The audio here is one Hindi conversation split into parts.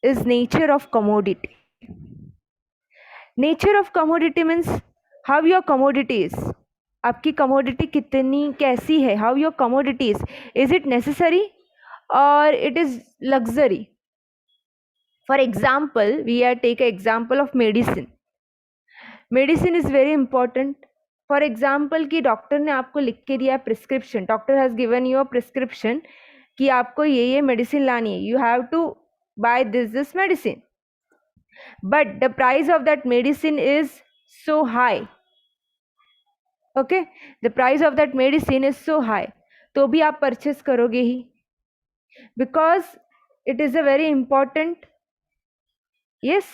is nature of commodity. Nature of commodity means how your commodity is. आपकी commodity कितनी कैसी है, how your commodity is it necessary or it is luxury? For example, we are take an example of medicine. Medicine is very important. For example कि डॉक्टर ने आपको लिख के दिया prescription, doctor has given you a prescription कि आपको ये मेडिसिन लानी है, you have to buy this medicine, but the price of that medicine is so high. Okay, the price of that medicine is so high, तो भी आप परचेस करोगे ही, because it is a very important. yes,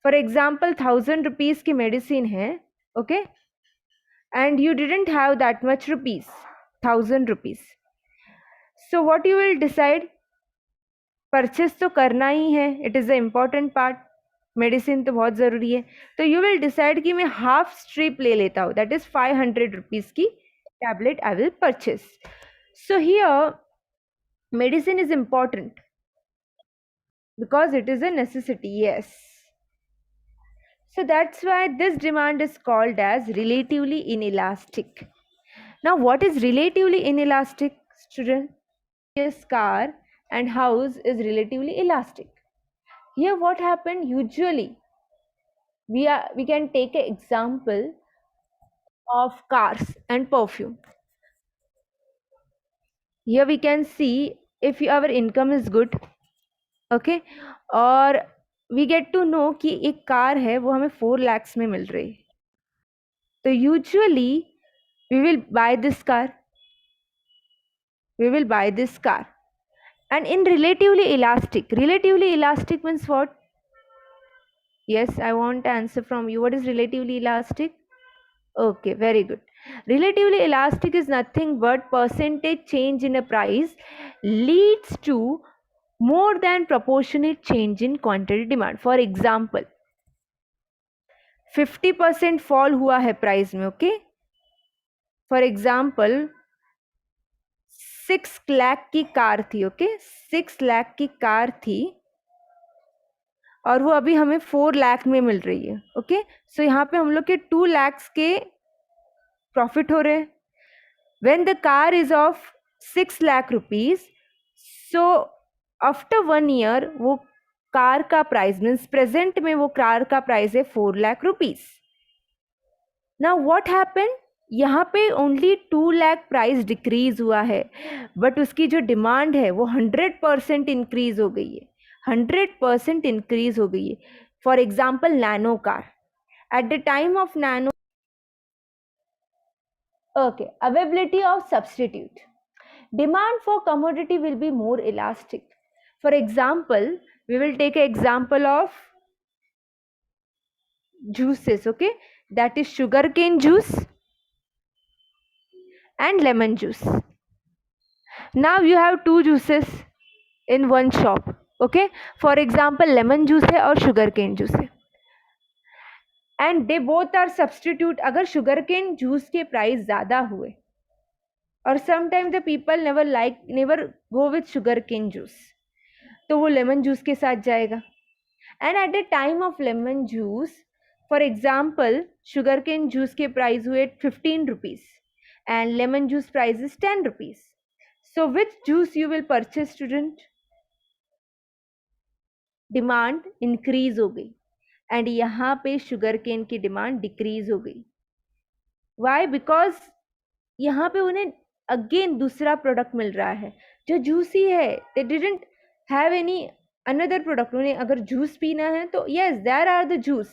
for example 1000 rupees की मेडिसिन है, okay, and you didn't have that much rupees, 1000 rupees, so what you will decide? Purchase तो करना ही है, it is a important part, medicine तो बहुत ज़रूरी है, तो यू विल डिसाइड कि मैं हाफ स्ट्रिप ले लेता हूँ, दैट इज़ 500 रुपीज़ की tablet I will purchase. So here medicine is important because it is a necessity. Yes, so that's why this demand is called as relatively inelastic. Now what is relatively inelastic, student? Yes, car and house is relatively elastic. Here what happened, usually we can take an example of cars and perfume. Here we can see if our income is good, okay, और we get to know कि एक कार है वो हमें 4 lakhs में मिल रही है, तो usually we will buy this car, and in relatively elastic means what? Yes, I want answer from you. What is relatively elastic? Okay, very good. Relatively elastic is nothing but percentage change in a price leads to more than proportionate change in quantity demand. For example, 50% fall हुआ है प्राइस में, ओके. फॉर एग्जाम्पल 6 लाख की कार थी, ओके, 6 लाख की कार थी और वो अभी हमें 4 लाख में मिल रही है, ओके. सो यहाँ पे हम लोग के 2 lakhs के प्रॉफिट हो रहे हैं. When the car is of 6 lakh rupees, so after 1 year वो कार का प्राइस मीन्स प्रेजेंट में वो कार का प्राइस है 4 lakh rupees. Now what happen, यहाँ पे ओनली 2 लाख प्राइस डिक्रीज हुआ है, बट उसकी जो डिमांड है वो 100% इंक्रीज हो गई है, 100% इंक्रीज हो गई है. For example nano car, eight the time of nano. Okay, availability of substitute. Demand for commodity will be more elastic. For example, we will take an example of juices, okay, that is sugarcane juice and lemon juice. Now you have two juices in one shop, okay. For example, lemon juice है और sugarcane juice है, and they both are substitute. अगर sugarcane juice के price ज़्यादा हुए, और sometimes the people never go with sugarcane juice, तो वो लेमन जूस के साथ जाएगा. And at the time of lemon juice, for example sugar cane juice के प्राइस हुए 15 rupees and lemon juice price is 10 rupees. So which juice you will purchase, student? Demand increase हो गई एंड यहाँ पे शुगर केन की डिमांड डिक्रीज हो गई. वाई? बिकॉज यहाँ पे उन्हें अगेन दूसरा प्रोडक्ट मिल रहा है जो जूसी है. They didn't have any another product. उन्हें अगर जूस पीना है तो yes, there are the juice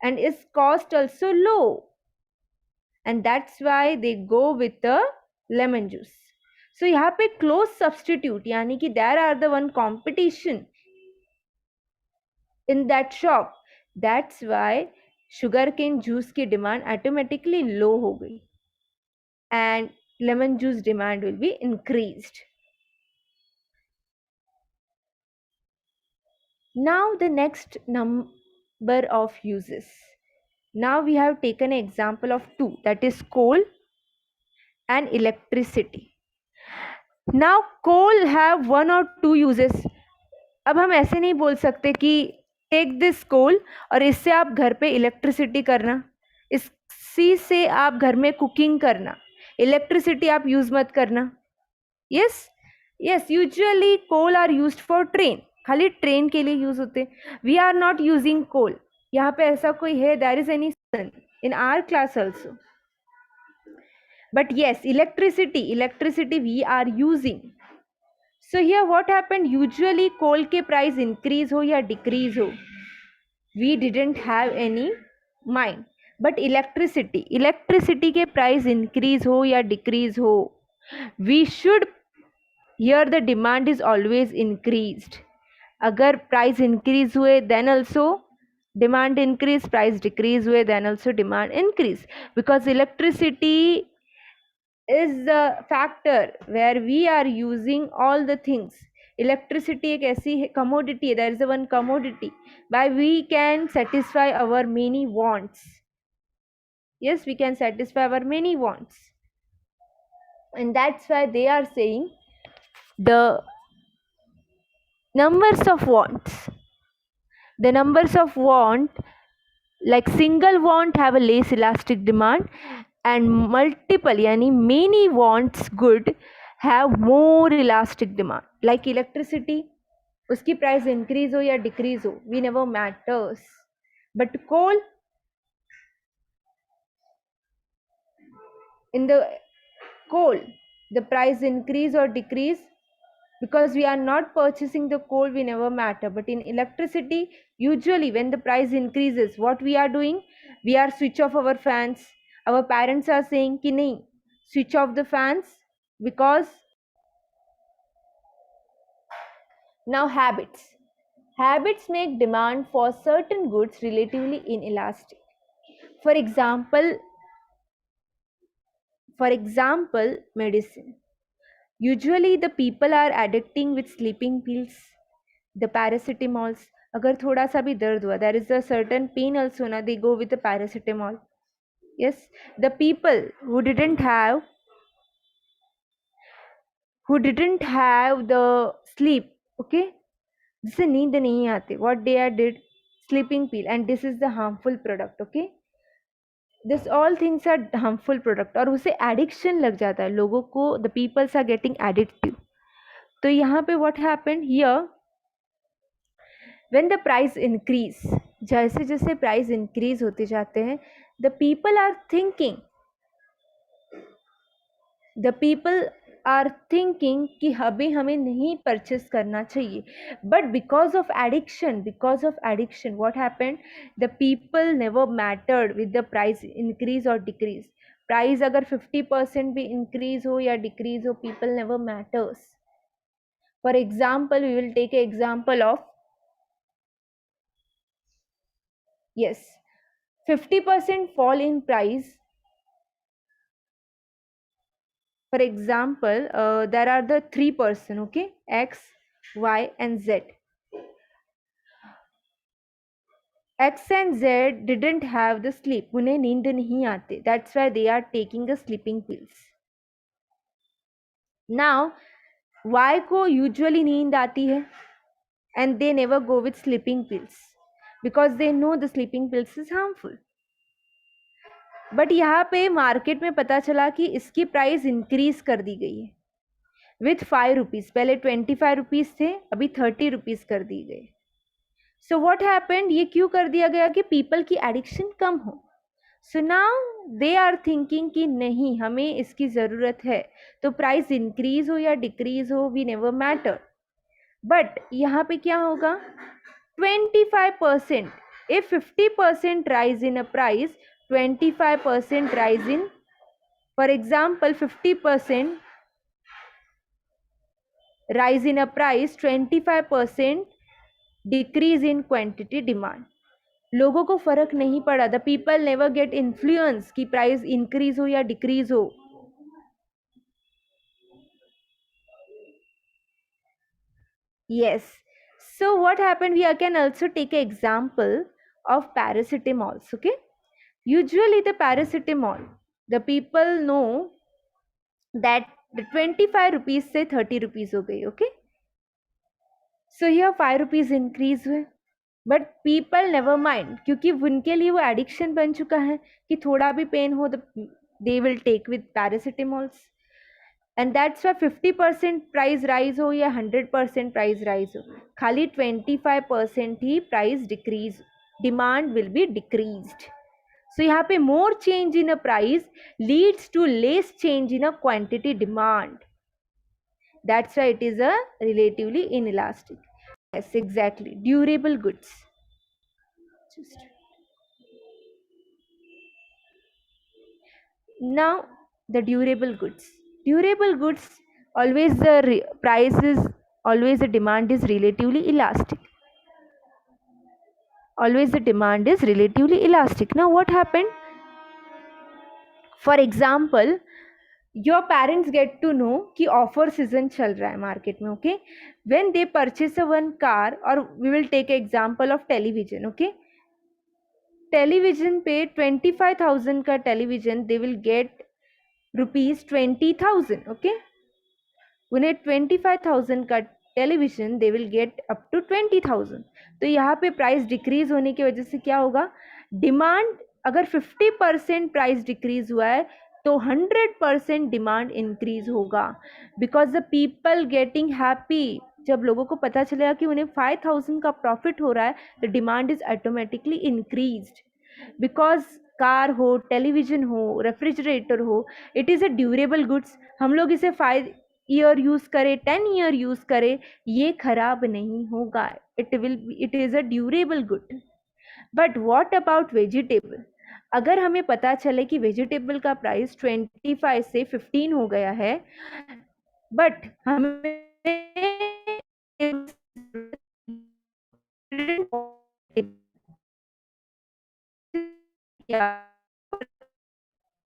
and its cost also low, and that's why they go with the lemon juice. So यहाँ पे क्लोज सब्सटीट्यूट, यानी कि there are the one competition in that shop. That's why sugar cane juice की डिमांड ऑटोमेटिकली लो हो गई and lemon juice demand will be increased. Now the next number of uses. Now we have taken an example of two, that is coal and electricity. Now coal have one or two uses. अब हम ऐसे नहीं बोल सकते कि टेक दिस कोल और इससे आप घर पे इलेक्ट्रिसिटी करना, इसी से आप घर में कुकिंग करना, इलेक्ट्रिसिटी आप यूज मत करना। Yes yes, usually coal are used for train, खाली ट्रेन के लिए यूज होते। We are not using coal. यहाँ पे ऐसा कोई है, there is any son in our class also, but yes, electricity we are using. So here what happened, usually coal के price increase हो या decrease हो, we didn't have any mind. But electricity के price increase हो या decrease हो, we should, here the demand is always increased. अगर price increase हुए then also demand increase, price decrease हुए then also demand increase, because electricity is the factor where we are using all the things. Electricity एक ऐसी commodity है, there is a one commodity by we can satisfy our many wants. Yes, we can satisfy our many wants, and that's why they are saying the numbers of wants, the numbers of want, like single want have a less elastic demand, and multiple yani many wants good have more elastic demand. Like electricity, उसकी प्राइस इंक्रीज हो या डिक्रीज हो, we never matters. But coal, in the coal, the price increase or decrease, because we are not purchasing the coal, we never matter. But in electricity, usually when the price increases, what we are doing, we are switch off our fans. Our parents are saying ki nahi, switch off the fans, because now habits make demand for certain goods relatively inelastic. For example, medicine. Usually the people are addicting with sleeping pills, the paracetamols. अगर थोड़ा सा भी दर्द हुआ, there is a certain pain also na, they go with the paracetamol. Yes, the people who didn't have the sleep, okay, जिसे नींद नहीं आती, what they did, sleeping pill, and this is the harmful product. Okay, this all things are harmful product, और उसे एडिक्शन लग जाता है लोगों को, the peoples are getting addictive. तो यहाँ पे what happened here, when the price increase, जैसे जैसे प्राइस इंक्रीज होते जाते हैं, द पीपल आर थिंकिंग कि अभी हमें नहीं परचेस करना चाहिए. But because of addiction what happened, the people never mattered with the price increase और डिक्रीज. प्राइस अगर 50% भी इंक्रीज हो या डिक्रीज हो, people never matters. For example, we will take a example of, yes, 50% fall in price. For example, there are the three person, okay, X, Y and Z. X and Z didn't have the sleep, उन्हें नींद नहीं आते, that's why they are taking the sleeping pills. Now Y को usually नींद आती है, and they never go with sleeping pills because they know the sleeping pills is harmful. But यहाँ पे मार्केट में पता चला कि इसकी प्राइस इंक्रीज कर दी गई है विथ 5 रुपीज़. पहले 25 रुपीज़ थे, अभी 30 रुपीज़ कर दी गई. सो व्हाट हैपेंड, ये क्यों कर दिया गया कि पीपल की एडिक्शन कम हो. So now they are thinking कि नहीं, हमें इसकी ज़रूरत है, तो प्राइस इंक्रीज हो या डिक्रीज हो, वी नेवर मैटर. बट यहाँ पे क्या होगा, 25%, if 50% rise in a price, 25% rise in, for example, 50% rise in a price, 25% decrease in quantity demand. लोगों को फर्क नहीं पड़ा, the people never gate influence कि प्राइस इंक्रीज हो या डिक्रीज हो. Yes, so what happened, we can also take an example of paracetamols. Okay, usually the paracetamol, the people know that the 25 rupees से 30 rupees हो गई. Okay, so here 5 rupees increase हुए, बट पीपल नेवर माइंड, क्योंकि उनके लिए वो एडिक्शन बन चुका है कि थोड़ा भी पेन हो तो they will take with paracetamols. And that's why 50% price rise हो या 100% प्राइस राइज हो, खाली 25% ही price decrease, demand will be decreased. So यहाँ पे more change in a price leads to less change in a quantity demand, that's why it is a relatively inelastic. Yes, exactly, durable goods. Just now the durable goods, always the price is, always the demand is relatively elastic, always the demand is relatively elastic. Now what happened, for example, your parents get to know कि ऑफर सीजन चल रहा है मार्केट में, okay, when they purchase a one car, और we will take example of television, okay, television पे 25,000 का television they will get ₹20,000, okay, उन्हें 25,000 का television they will get up to 20,000। तो यहाँ पे प्राइस डिक्रीज होने की वजह से क्या होगा, डिमांड, अगर 50% प्राइस डिक्रीज हुआ है तो 100% डिमांड इंक्रीज होगा, because the people getting happy, जब लोगों को पता चलेगा कि उन्हें 5,000 का प्रॉफिट हो रहा है, the demand is automatically increased, because car हो, टेलीविजन हो, रेफ्रिजरेटर हो, it is a durable goods. हम लोग इसे 5 ईयर यूज़ करें, 10 ईयर यूज़ करें, ये खराब नहीं होगा, it is a durable good. But what about vegetable, अगर हमें पता चले कि वेजिटेबल का प्राइस 25 से 15 हो गया है, बट हमें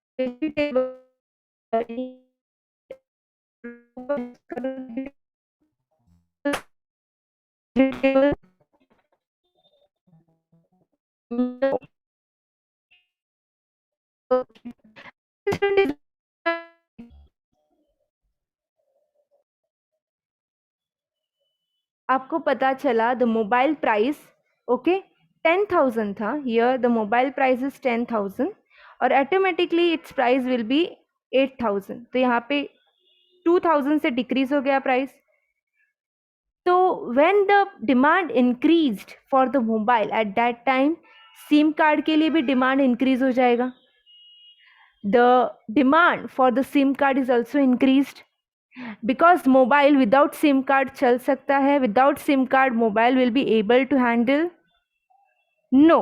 vegetable आपको पता चला द मोबाइल प्राइस, ओके, 10,000 था, here the mobile price is 10,000 और automatically it's price will be 8,000, तो यहाँ पे 2,000 से डिक्रीज हो गया प्राइस। तो when the demand increased for the mobile, at that time sim card के लिए भी डिमांड इंक्रीज हो जाएगा, the demand for the sim card is also increased, because mobile without sim card चल सकता है, without sim card mobile will be able to handle, no.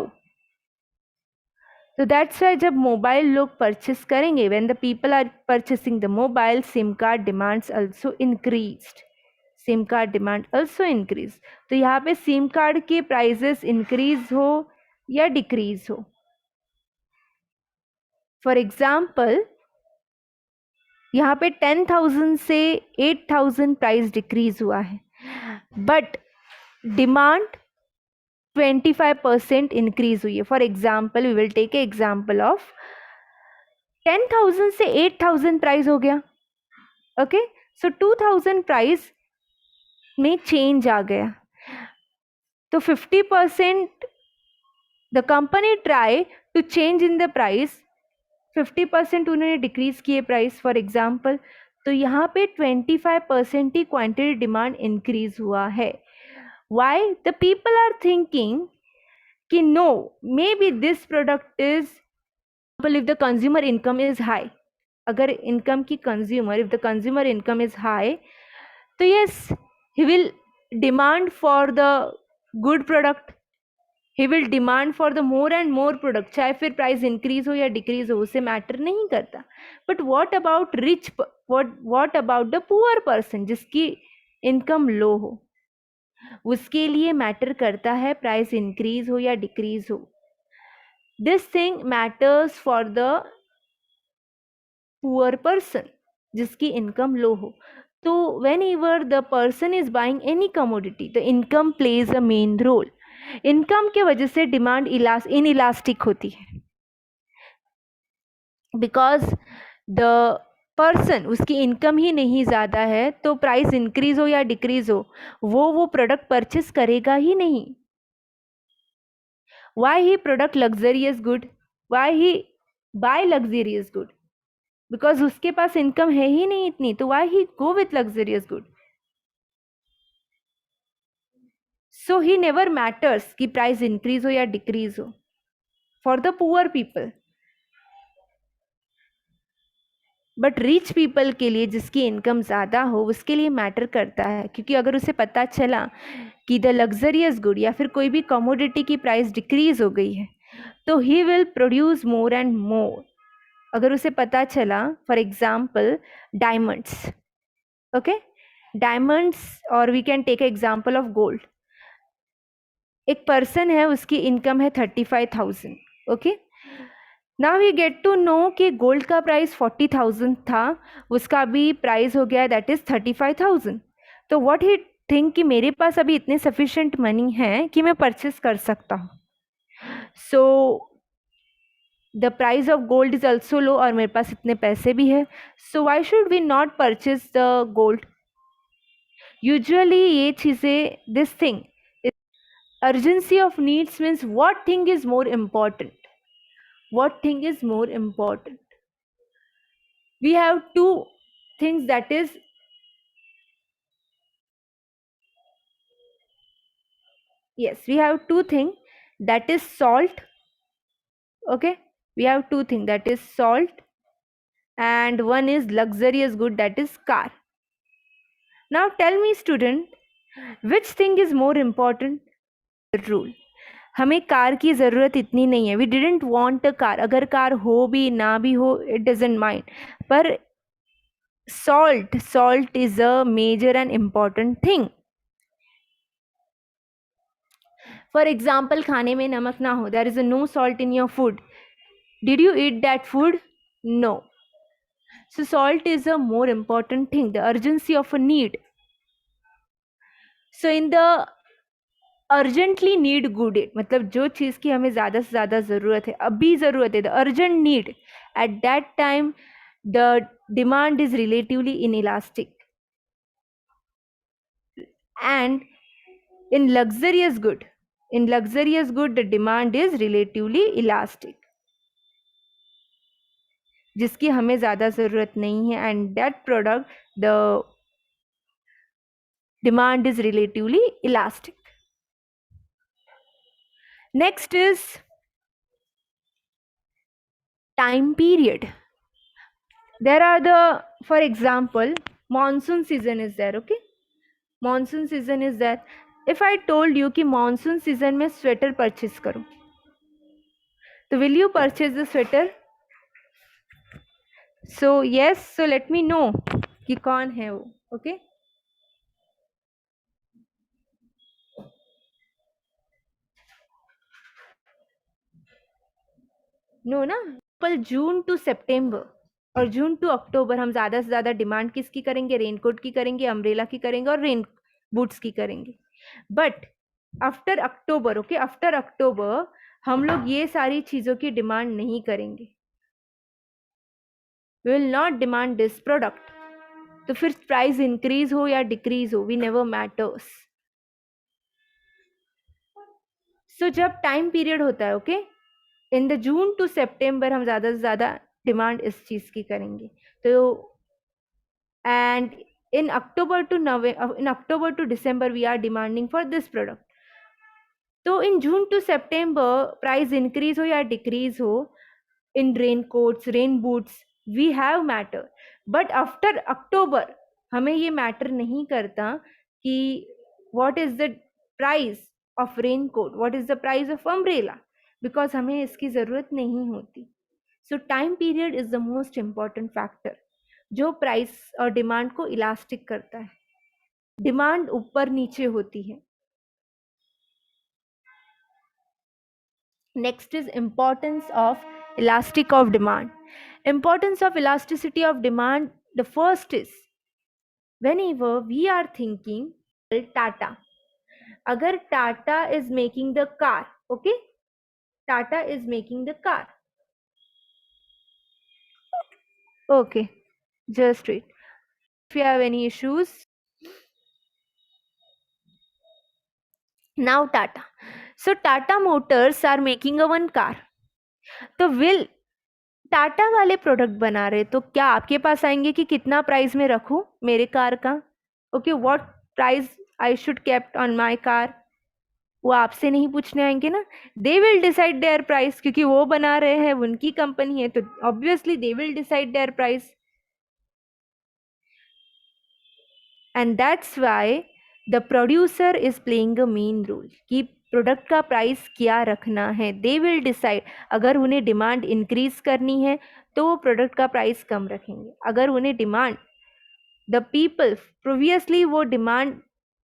तो दैट्स वाई जब मोबाइल लोग परचेस करेंगे, when the people are purchasing the mobile, sim card demands also increased, SIM card demand also increase. तो यहाँ पे सिम कार्ड के प्राइजेस इंक्रीज हो या डिक्रीज हो, फॉर एग्जाम्पल यहाँ पे 10,000 से 8,000 प्राइस डिक्रीज हुआ है, बट डिमांड 25% इंक्रीज हुई है। For example we will take a example of 10,000 से 8,000 प्राइस हो गया, ओके, सो 2,000 प्राइस में चेंज आ गया, तो 50% the company try to change in the price, 50% उन्होंने डिक्रीज किए प्राइस फॉर एग्जाम्पल, तो यहाँ पे 25% ही क्वांटिटी डिमांड इंक्रीज हुआ है। Why the people are thinking कि no, may be this product is, if the consumer income is high, अगर इनकम की consumer, if the consumer income is high, तो yes he will demand for the good product, he will demand for the more and more product, चाहे फिर प्राइस इंक्रीज हो या डिक्रीज हो, उसे मैटर नहीं करता। But what about rich, what about the poor person, जिसकी इनकम लो हो, उसके लिए मैटर करता है प्राइस इंक्रीज हो या डिक्रीज हो। This thing matters for the poor person, जिसकी इनकम लो हो। तो whenever the person is buying any commodity, the income plays a main role. Income के वजह से डिमांड इनइलास्टिक होती है, बिकॉज द पर्सन उसकी इनकम ही नहीं ज़्यादा है तो प्राइस इंक्रीज हो या डिक्रीज हो वो प्रोडक्ट परचेस करेगा ही नहीं. Why he product luxurious good? Why he buy luxurious good? Because उसके पास इनकम है ही नहीं इतनी, तो why he go with luxurious good? So he never matters कि प्राइस इंक्रीज हो या डिक्रीज हो for the poor people. But rich people के लिए जिसकी इनकम ज़्यादा हो उसके लिए मैटर करता है, क्योंकि अगर उसे पता चला कि द लग्जरियस गुड या फिर कोई भी कमोडिटी की प्राइस डिक्रीज हो गई है तो he will produce more and more. अगर उसे पता चला for example diamonds, okay, diamonds, और we can take example of gold. एक पर्सन है उसकी इनकम है 35,000, okay. Now we get to know कि गोल्ड का प्राइस 40,000 था, उसका भी प्राइस हो गया दैट इज 35,000. तो व्हाट ही थिंक कि मेरे पास अभी इतने सफिशिएंट मनी है कि मैं परचेस कर सकता हूँ. So the price of gold is also low और मेरे पास इतने पैसे भी है, so why should we not purchase the gold. Usually ये चीज़ें this thing urgency of needs means what thing is more important, what thing is more important. We have two things, that is yes, we have two things, that is salt, okay, we have two things, that is salt, and one is luxurious good, that is car. Now tell me student, which thing is more important? Rule, हमें कार की ज़रूरत इतनी नहीं है. We didn't want a car. अगर कार हो भी ना भी हो इट डजेंट माइंड. पर salt is a major and important thing. For example, खाने में नमक ना हो, there is a no salt in your food. Did you eat that food? No. So salt is a more important thing, the urgency of a need. So in the urgently need good it, मतलब जो चीज़ की हमें ज़्यादा से ज़्यादा ज़रूरत है, अभी ज़रूरत है, the urgent need, at that time the demand is relatively inelastic. And in luxurious good the demand is relatively elastic, जिसकी हमें ज़्यादा ज़रूरत नहीं है, and that product the demand is relatively elastic. Next is time period. There are the, for example, monsoon season is there, okay, monsoon season is there. If I told you कि monsoon season में sweater purchase करो, तो will you purchase the sweater? So yes, so let me know कि कौन है वो, okay. नो ना, पर जून टू सितंबर और जून टू अक्टूबर हम ज़्यादा से ज़्यादा डिमांड किसकी करेंगे? रेनकोट की करेंगे, अम्ब्रेला की करेंगे और रेन बूट्स की करेंगे. But after October, okay, after October हम लोग ये सारी चीज़ों की डिमांड नहीं करेंगे. We will not demand this product. तो फिर प्राइस इंक्रीज हो या डिक्रीज हो, वी नेवर मैटर्स. सो जब टाइम पीरियड होता है, okay, in the June to September हम ज़्यादा से ज़्यादा डिमांड इस चीज़ की करेंगे. तो and in October to December we are demanding for this product. तो in June to September price increase हो या decrease हो, in raincoats, rain boots, we have matter. But after October हमें ये matter नहीं करता कि what is the price of raincoat, what is the price of umbrella, because हमें इसकी ज़रूरत नहीं होती. So time period is the most important factor जो प्राइस और डिमांड को इलास्टिक करता है. डिमांड ऊपर नीचे होती है. Next is importance of elastic of demand. Importance of elasticity of demand, the first is whenever we are thinking Tata, अगर Tata is making the car, okay, Tata is making the car, okay, Just wait. If you have any issues. Now Tata. So Tata Motors are making a one car. तो will टाटा वाले प्रोडक्ट बना रहे, तो क्या आपके पास आएंगे कि कितना प्राइस में रखूं मेरे कार का? Okay, what price I should kept on my car, वो आपसे नहीं पूछने आएंगे ना. They will decide their price, क्योंकि वो बना रहे हैं, उनकी कंपनी है, तो obviously they will decide their price. And that's why the producer is playing a main role कि प्रोडक्ट का प्राइस क्या रखना है. They will decide. अगर उन्हें डिमांड इंक्रीज करनी है तो वो प्रोडक्ट का प्राइस कम रखेंगे. अगर उन्हें डिमांड द पीपल प्रीवियसली वो डिमांड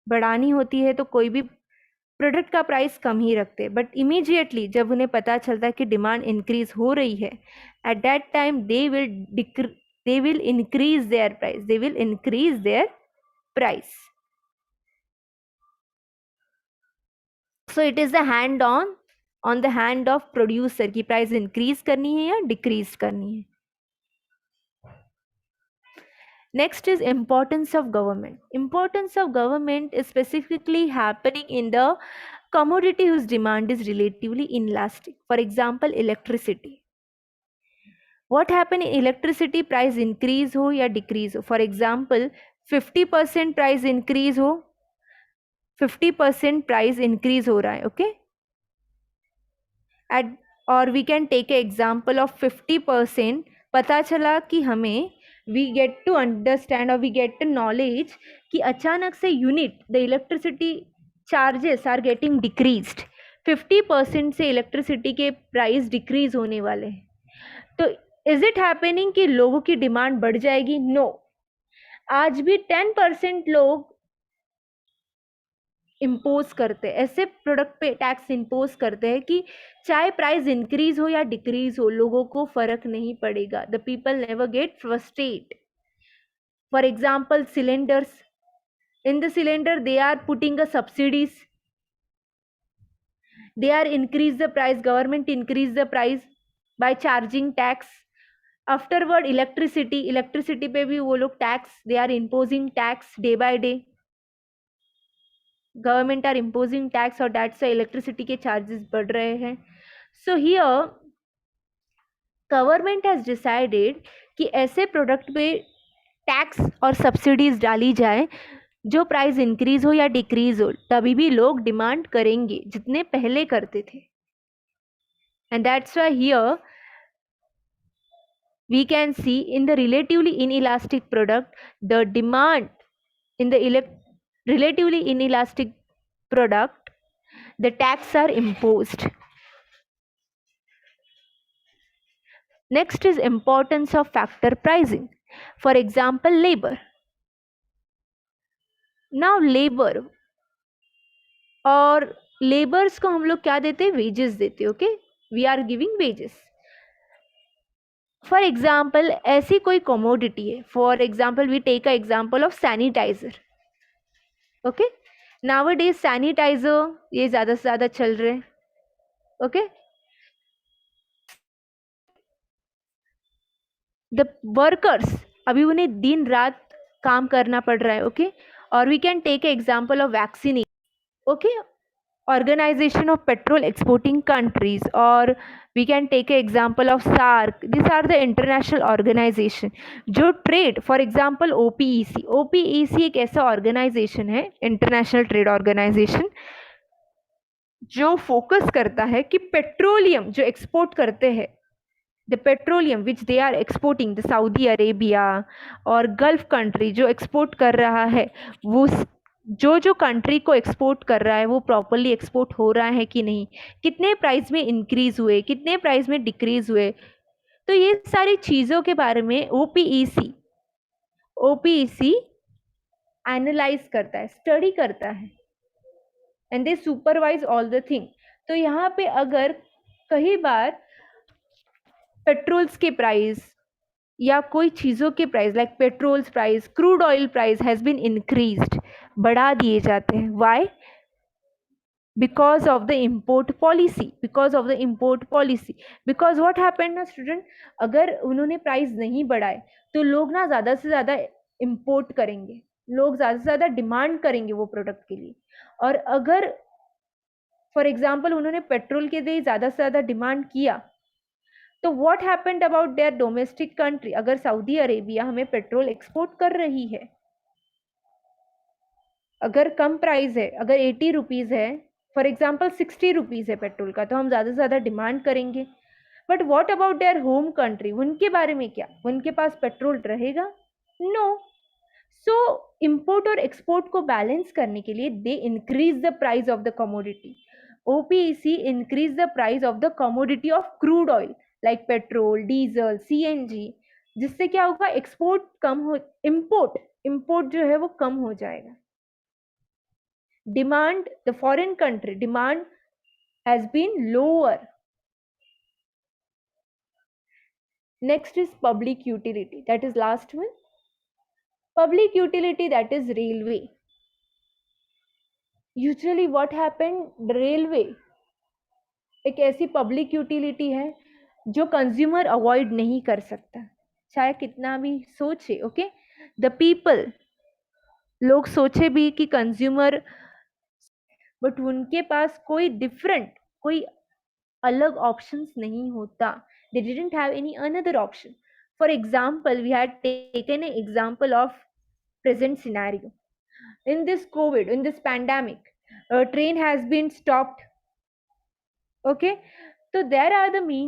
बढ़ानी होती है तो कोई भी प्रोडक्ट का प्राइस कम ही रखते. बट इमीडिएटली जब उन्हें पता चलता है कि डिमांड इंक्रीज हो रही है, eight that time they will increase their price. They will increase their price. So it is the hand on the hand of producer की प्राइस इंक्रीज करनी है या डिक्रीज करनी है. Next is importance of government. Importance of government is specifically happening in the commodity whose demand is relatively inelastic. For example, electricity. What happen in electricity price increase हो या decrease हो? For example, 50% price increase हो, 50% price increase हो रहा है, okay? Or we can take an example of 50%. पता चला कि हमें we get to understand or we get to knowledge कि अचानक से unit the electricity charges are getting decreased. 50% से इलेक्ट्रिसिटी के प्राइस डिक्रीज होने वाले हैं. तो इज इट हैपनिंग कि लोगों की डिमांड बढ़ जाएगी? नो. आज भी 10% लोग इम्पोज करते हैं, ऐसे प्रोडक्ट पे टैक्स इम्पोज करते हैं कि चाहे प्राइस इंक्रीज हो या डिक्रीज हो, लोगों को फर्क नहीं पड़ेगा. The people never get frustrate. For example, cylinders. In the cylinder they are putting a subsidies. They are increase the price. Government increase the price by charging tax. Afterward electricity पे भी वो लोग tax, they are imposing tax day by day. Government are imposing tax और दैट्स व्हाई इलेक्ट्रिसिटी के चार्जेस बढ़ रहे हैं. So here government has decided कि ऐसे प्रोडक्ट पे टैक्स और सब्सिडीज डाली जाए जो प्राइस इंक्रीज हो या डिक्रीज हो, तभी भी लोग डिमांड करेंगे जितने पहले करते थे. And that's why here we can see in the relatively inelastic product, the demand in the relatively inelastic product, the tax are imposed. Next is importance of factor pricing. For example, labor. Now labor और लेबर्स को हम लोग क्या देते हैं? वेजेस देते हैं. Okay, we are giving wages. For example, ऐसी कोई कमोडिटी है. For example, we take a example of sanitizer. Okay, nowadays sanitizer ये ज़्यादा से ज़्यादा चल रहे हैं. ओके, द वर्कर्स, अभी उन्हें दिन रात काम करना पड़ रहा है. ओके, और we can take a example of vaccine. Okay, organization of petrol exporting countries, or we can take an example of SAARC. These are the international organization जो trade, for example OPEC. OPEC एक ऐसा organization है, international trade organization, जो फोकस करता है कि पेट्रोलियम जो एक्सपोर्ट करते हैं, the petroleum which they are exporting, the Saudi Arabia और गल्फ कंट्री जो एक्सपोर्ट कर रहा है, वो जो कंट्री को एक्सपोर्ट कर रहा है वो प्रॉपरली एक्सपोर्ट हो रहा है कि नहीं, कितने प्राइस में इंक्रीज हुए, कितने प्राइस में डिक्रीज हुए. तो ये सारी चीज़ों के बारे में ओपीईसी एनालाइज करता है, स्टडी करता है, and they supervise all the thing. तो यहाँ पे अगर कई बार पेट्रोल्स के प्राइस या कोई चीज़ों के price like petrols price, crude oil price has been increased, बढ़ा दिए जाते हैं. Why? because of the import policy, because what happened ना स्टूडेंट, अगर उन्होंने प्राइस नहीं बढ़ाए तो लोग ना ज़्यादा से ज़्यादा इम्पोर्ट करेंगे, लोग ज़्यादा से ज़्यादा डिमांड करेंगे वो प्रोडक्ट के लिए। और अगर फॉर एग्जाम्पल उन्होंने पेट्रोल के लिए ज़्यादा से ज़्यादा डिमांड किया, तो what happened about their domestic country? अगर सऊदी अरेबिया हमें पेट्रोल एक्सपोर्ट कर रही है, अगर कम प्राइस है, अगर 80 रुपीज़ है, फॉर एग्जाम्पल 60 रुपीज़ है पेट्रोल का, तो हम ज़्यादा से ज़्यादा डिमांड करेंगे। But what about their home country? उनके बारे में क्या? उनके पास पेट्रोल रहेगा? नो। सो इम्पोर्ट और एक्सपोर्ट को बैलेंस करने के लिए they increase the price of the commodity. OPEC increase the price of the commodity of crude oil like petrol, diesel, CNG, जिससे क्या होगा? एक्सपोर्ट कम हो, इम्पोर्ट जो है वो कम हो जाएगा। Demand, the foreign country demand has been lower. Next is public utility, that is last one. Public utility, that is railway. Usually what happened, railway एक ऐसी पब्लिक यूटिलिटी है जो कंज्यूमर अवॉइड नहीं कर सकता, चाहे कितना भी सोचे। ओके, द पीपल, लोग सोचे भी कि कंज्यूमर, बट उनके पास कोई डिफरेंट, कोई अलग ऑप्शंस नहीं होता। They didn't have any another option. For example, we had taken an example of present scenario. In this COVID, in this pandemic, a train has been stopped. Okay, so there are the means